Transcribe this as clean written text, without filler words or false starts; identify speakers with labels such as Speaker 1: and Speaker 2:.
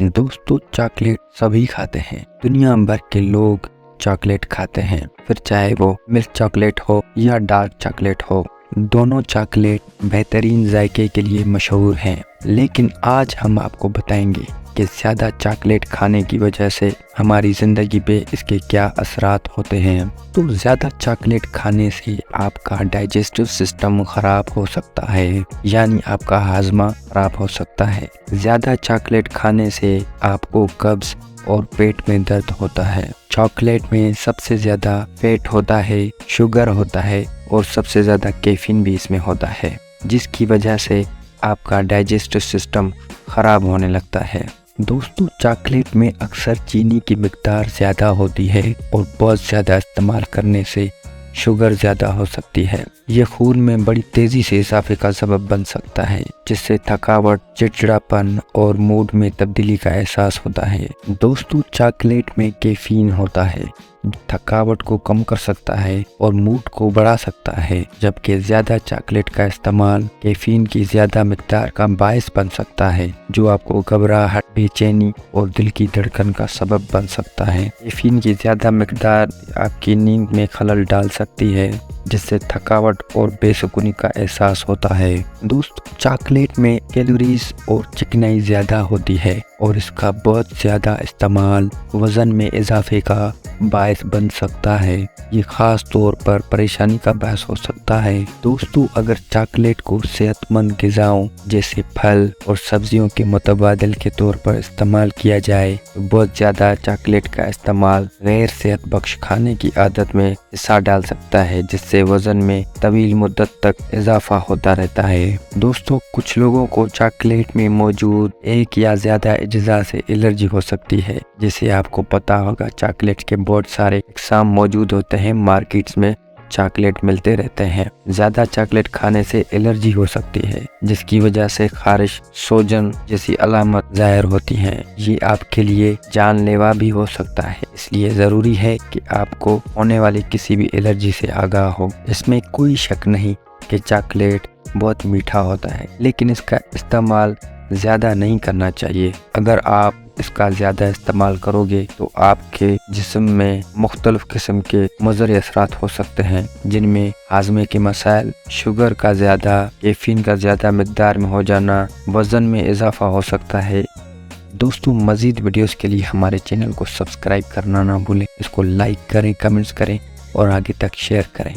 Speaker 1: दोस्तों, चॉकलेट सभी खाते हैं। दुनिया भर के लोग चॉकलेट खाते हैं, फिर चाहे वो मिल्क चॉकलेट हो या डार्क चॉकलेट हो। दोनों चॉकलेट बेहतरीन जायके के लिए मशहूर हैं, लेकिन आज हम आपको बताएंगे कि ज़्यादा चॉकलेट खाने की वजह से हमारी ज़िंदगी पे इसके क्या असरात होते हैं। तो ज़्यादा चॉकलेट खाने से आपका डाइजेस्टिव सिस्टम ख़राब हो सकता है, यानी आपका हाजमा ख़राब हो सकता है। ज़्यादा चॉकलेट खाने से आपको कब्ज़ और पेट में दर्द होता है। चॉकलेट में सबसे ज़्यादा फैट होता है, शुगर होता है और सबसे ज़्यादा कैफीन भी इसमें होता है, जिसकी वजह से आपका डाइजेस्टिव सिस्टम ख़राब होने लगता है। दोस्तों, चॉकलेट में अक्सर चीनी की मिकदार ज़्यादा होती है और बहुत ज़्यादा इस्तेमाल करने से शुगर ज़्यादा हो सकती है। ये खून में बड़ी तेज़ी से इजाफे का सबब बन सकता है, जिससे थकावट, चिड़चिड़ापन और मूड में तब्दीली का एहसास होता है। दोस्तों, चॉकलेट में कैफीन होता है, थकावट को कम कर सकता है और मूड को बढ़ा सकता है, जबकि ज़्यादा चॉकलेट का इस्तेमाल कैफीन की ज़्यादा मिकदार का बायस बन सकता है, जो आपको घबराहट, बेचैनी और दिल की धड़कन का सबब बन सकता है। कैफीन की ज़्यादा मिकदार आपकी नींद में खलल डाल सकती है, जिससे थकावट और बेसुकूनी का एहसास होता है। दोस्तों, चॉकलेट में कैलोरीज और चिकनाई ज़्यादा होती है और इसका बहुत ज़्यादा इस्तेमाल वज़न में इजाफे का बायस बन सकता है। ये ख़ास तौर पर परेशानी का बायस हो सकता है। दोस्तों, अगर चॉकलेट को सेहतमंद ग़िज़ाओं जैसे फल और सब्जियों के मुतबादिल के तौर पर इस्तेमाल किया जाए, तो बहुत ज़्यादा चॉकलेट का इस्तेमाल गैर सेहत बख्श खाने की आदत में हिस्सा डाल सकता है, जिससे वज़न में तवील मुद्दत तक इजाफा होता रहता है। दोस्तों, कुछ लोगों को चॉकलेट में मौजूद एक या ज़्यादा अज्जा से एलर्जी हो सकती है। जैसे आपको पता होगा, चॉकलेट के बहुत सारे इक़साम मौजूद होते हैं, मार्केट्स में चॉकलेट मिलते रहते हैं। ज़्यादा चॉकलेट खाने से एलर्जी हो सकती है, जिसकी वजह से खारिश, सोजन जैसी अलामत ज़ाहिर होती हैं। ये आपके लिए जानलेवा भी हो सकता है, इसलिए ज़रूरी है कि आपको होने वाली किसी भी एलर्जी से आगाह हो। इसमें कोई शक नहीं कि चॉकलेट बहुत मीठा होता है, लेकिन इसका इस्तेमाल ज़्यादा नहीं करना चाहिए। अगर आप इसका ज़्यादा इस्तेमाल करोगे तो आपके जिस्म में मुख्तलिफ किस्म के मुज़र असरात हो सकते हैं, जिनमें हाजमे के मसाइल, शुगर का ज़्यादा, कैफीन का ज़्यादा मिकदार में हो जाना, वज़न में इजाफा हो सकता है। दोस्तों, मज़ीद वीडियोस के लिए हमारे चैनल को सब्सक्राइब करना ना भूलें। इसको लाइक करें, कमेंट्स करें और आगे तक शेयर करें।